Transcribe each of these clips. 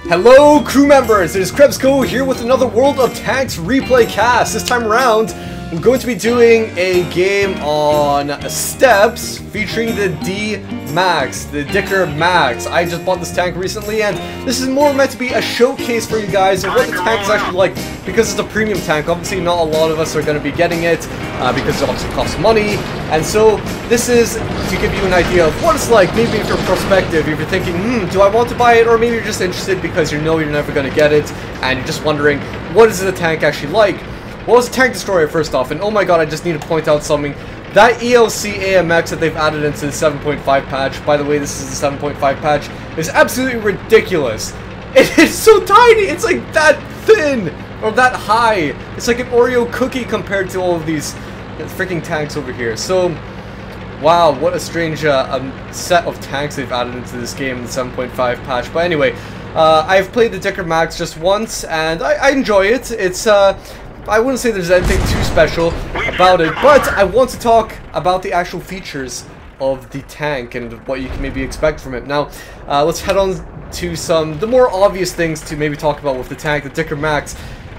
Hello crew members, it is Krebs here with another World of Tanks replay cast. This time around, we're going to be doing a game on steps featuring the D-Max, the Dicker Max. I just bought this tank recently and this is more meant to be a showcase for you guys of what the tank is actually like, because it's a premium tank. Obviously not a lot of us are going to be getting it because it obviously costs money, and so this is to give you an idea of what it's like, maybe if you're prospective, if you're thinking, do I want to buy it, or maybe you're just interested because you know you're never going to get it and you're just wondering, what is the tank actually like? Well, it's a tank destroyer first off, and oh my god, I just need to point out something. That ELC AMX that they've added into the 7.5 patch, by the way, this is the 7.5 patch, is absolutely ridiculous. It is so tiny, it's like that thin, or that high. It's like an Oreo cookie compared to all of these freaking tanks over here. So, wow, what a strange set of tanks they've added into this game in the 7.5 patch. But anyway, I've played the Dicker Max just once, and I enjoy it. It's, I wouldn't say there's anything too special about it, but I want to talk about the actual features of the tank and what you can maybe expect from it. Now, let's head on to the more obvious things to maybe talk about with the tank, the Dicker Max.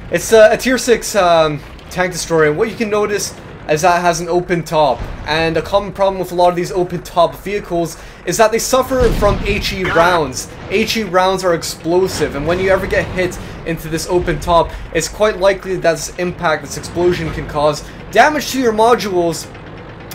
It's a tier 6 tank destroyer, and what you can notice is that it has an open top, and a common problem with a lot of these open top vehicles is that they suffer from HE rounds. HE rounds are explosive, and when you ever get hit into this open top, it's quite likely that this impact, this explosion, can cause damage to your modules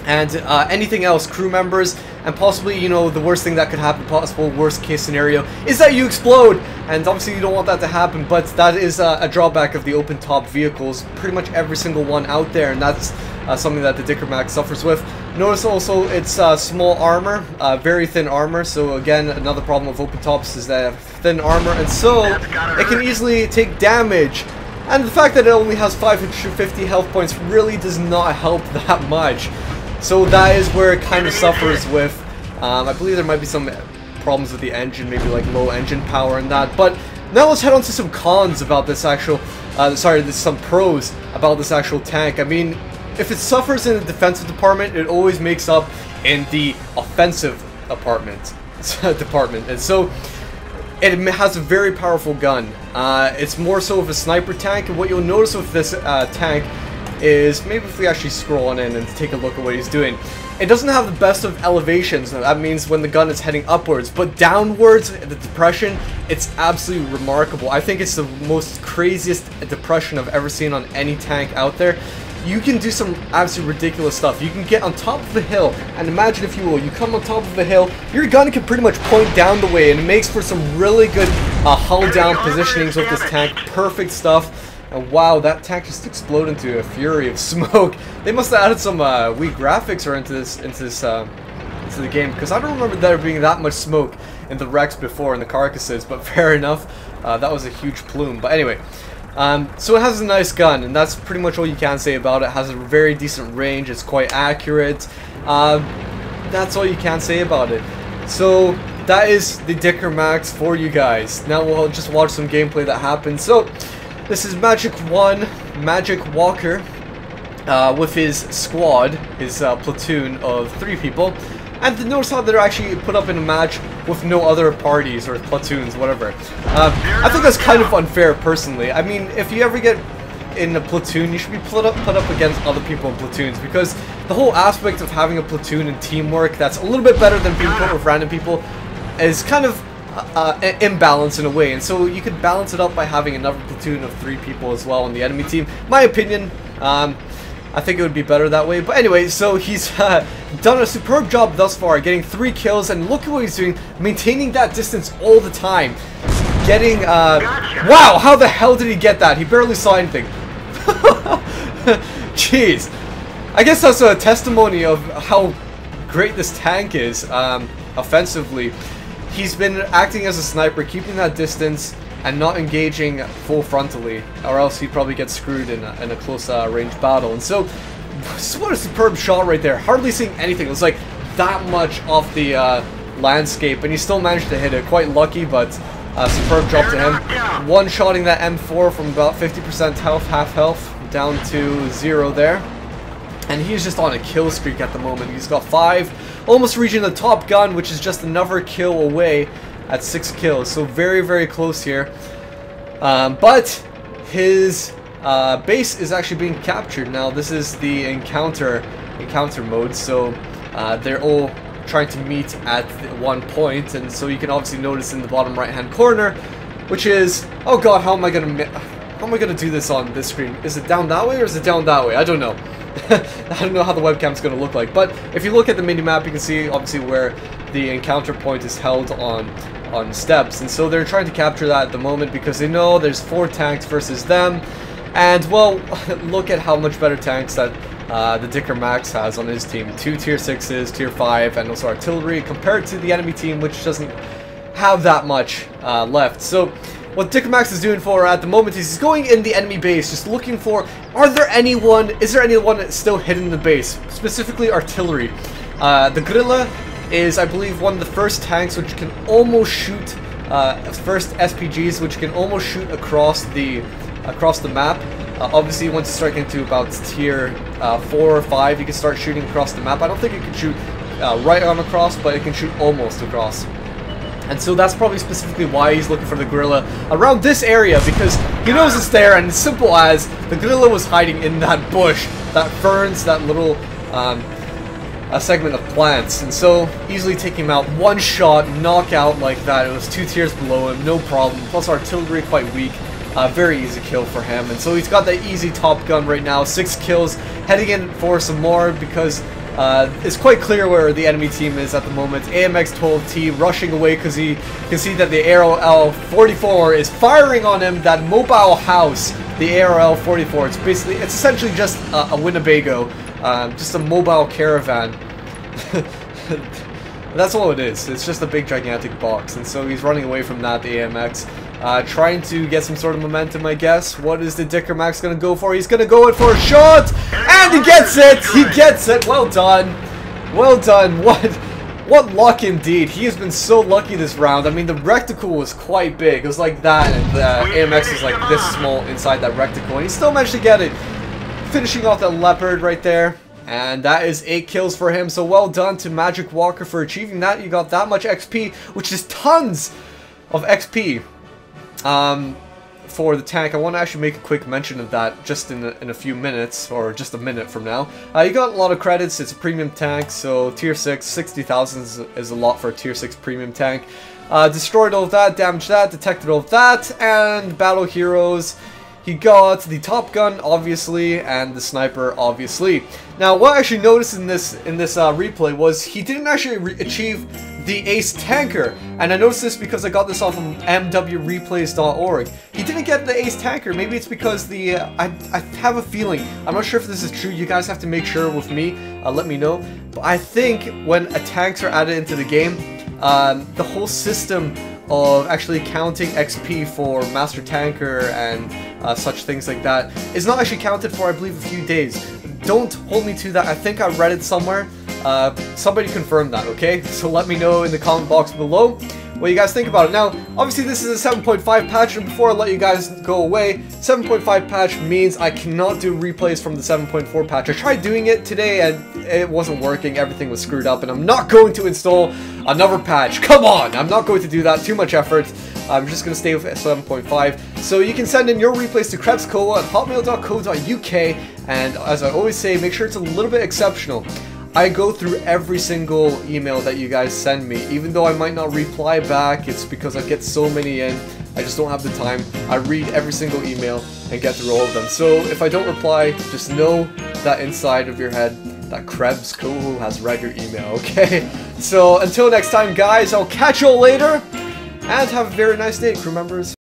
and anything else, crew members, and possibly, you know, the worst thing that could happen, possible worst case scenario, is that you explode, and obviously you don't want that to happen, but that is a drawback of the open top vehicles, pretty much every single one out there, and that's something that the Dicker Max suffers with. Notice also it's small armor, very thin armor, so again, another problem with open tops is that thin armor, and so it can easily take damage. And the fact that it only has 550 health points really does not help that much. So that is where it kind of suffers with, I believe there might be some problems with the engine, maybe like low engine power and that. But now let's head on to some cons about this actual, there's some pros about this actual tank. I mean, if it suffers in the defensive department, it always makes up in the offensive department. And so it has a very powerful gun. It's more so of a sniper tank, and what you'll notice with this tank is, maybe if we actually scroll on in and take a look at what he's doing, it doesn't have the best of elevations. That means when the gun is heading upwards, but downwards, the depression, it's absolutely remarkable. I think it's the most craziest depression I've ever seen on any tank out there. You can do some absolutely ridiculous stuff. You can get on top of a hill, and imagine, if you will, you come on top of a hill, your gun can pretty much point down the way, and it makes for some really good hull down positionings with this tank. Perfect stuff. And wow, that tank just exploded into a fury of smoke. They must have added some Wii graphics or into the game, because I don't remember there being that much smoke in the wrecks before, in the carcasses. But fair enough, that was a huge plume. But anyway, so it has a nice gun, and that's pretty much all you can say about it. It has a very decent range. It's quite accurate. That's all you can say about it. So that is the Dicker Max for you guys. Now we'll just watch some gameplay that happened. So this is Magic Walker with his squad, his platoon of 3 people. And notice how they're actually put up in a match with no other parties or platoons, whatever. I think that's kind of unfair, personally. I mean, if you ever get in a platoon, you should be put up against other people in platoons, because the whole aspect of having a platoon and teamwork that's a little bit better than being put with random people is kind of imbalance in a way, and so you could balance it up by having another platoon of 3 people as well on the enemy team. My opinion, I think it would be better that way. But anyway, so he's done a superb job thus far, getting 3 kills, and look at what he's doing, maintaining that distance all the time. Getting, wow, how the hell did he get that? He barely saw anything. Jeez. I guess that's a testimony of how great this tank is, offensively. He's been acting as a sniper, keeping that distance and not engaging full frontally, or else he'd probably get screwed in a close range battle. And so, what a superb shot right there. Hardly seeing anything. It was like that much off the landscape, and he still managed to hit it. Quite lucky, but superb job to him. One-shotting that M4 from about 50% health, half health, down to 0 there. And he's just on a kill streak at the moment. He's got 5, almost reaching the top gun, which is just another kill away. at 6 kills. So very close here. But his base is actually being captured. Now this is the encounter mode, so they're all trying to meet at one point, and so you can obviously notice in the bottom right hand corner, which is, oh god, how am I gonna do this on this screen? Is it down that way or is it down that way? I don't know. I don't know how the webcam's gonna look like, but if you look at the mini map, you can see obviously where the encounter point is held on steps, and so they're trying to capture that at the moment because they know there's 4 tanks versus them, and well, look at how much better tanks that the Dicker Max has on his team. 2 tier 6s, tier 5, and also artillery compared to the enemy team, which doesn't have that much left. So what Dicker Max is doing for at the moment is he's going in the enemy base, just looking for, is there anyone that's still hidden in the base, specifically artillery. The Gorilla is, I believe, one of the first tanks which can almost shoot, first SPGs which can almost shoot across the map. Obviously, once you start getting to about tier 4 or 5, you can start shooting across the map. I don't think it can shoot right on across, but it can shoot almost across. And so that's probably specifically why he's looking for the Gorilla around this area, because he knows it's there, and it's simple as the Gorilla was hiding in that bush, that ferns, that little a segment of plants, and so easily taking him out, one shot, knockout like that. It was 2 tiers below him, no problem, plus artillery quite weak. Very easy kill for him, and so he's got that easy top gun right now, 6 kills, heading in for some more because it's quite clear where the enemy team is at the moment. AMX-12T rushing away because he can see that the ARL-44 is firing on him, that mobile house, the ARL-44. It's essentially just a Winnebago, just a mobile caravan. That's all it is. It's just a big gigantic box, and so he's running away from that, the AMX. Trying to get some sort of momentum, I guess. What is the Dicker Max going to go for? He's going to go in for a shot! And he gets it! He gets it! Well done! Well done! What luck indeed. He has been so lucky this round. I mean, the reticle was quite big. It was like that, and the AMX is like this small inside that reticle, and he still managed to get it. Finishing off that Leopard right there. And that is 8 kills for him, so well done to Magic Walker for achieving that. You got that much XP, which is tons of XP. For the tank. I want to actually make a quick mention of that just in a few minutes, or just a minute from now. You got a lot of credits. It's a premium tank, so tier 6, 60,000 is a lot for a tier 6 premium tank. Destroyed all of that, damaged that, detected all of that, and battle heroes. He got the Top Gun, obviously, and the Sniper, obviously. Now, what I actually noticed in this replay was he didn't actually achieve the Ace Tanker, and I noticed this because I got this off of mwreplays.org. He didn't get the Ace Tanker. Maybe it's because the I have a feeling. I'm not sure if this is true. You guys have to make sure with me. Let me know. But I think when tanks are added into the game, the whole system of actually counting XP for Master Tanker and such things like that is not actually counted for, I believe, a few days. Don't hold me to that. I think I read it somewhere. Somebody confirm that, okay? So let me know in the comment box below what you guys think about it. Now, obviously this is a 7.5 patch, and before I let you guys go away, 7.5 patch means I cannot do replays from the 7.4 patch. I tried doing it today and it wasn't working, everything was screwed up, and I'm not going to install another patch. Come on! I'm not going to do that, too much effort. I'm just going to stay with 7.5. So you can send in your replays to krebscola@hotmail.co.uk, and as I always say, make sure it's a little bit exceptional. I go through every single email that you guys send me. Even though I might not reply back, it's because I get so many in. I just don't have the time. I read every single email and get through all of them. So if I don't reply, just know that inside of your head that Krebs Cool has read your email, okay? So until next time, guys, I'll catch you all later, and have a very nice day, crew members.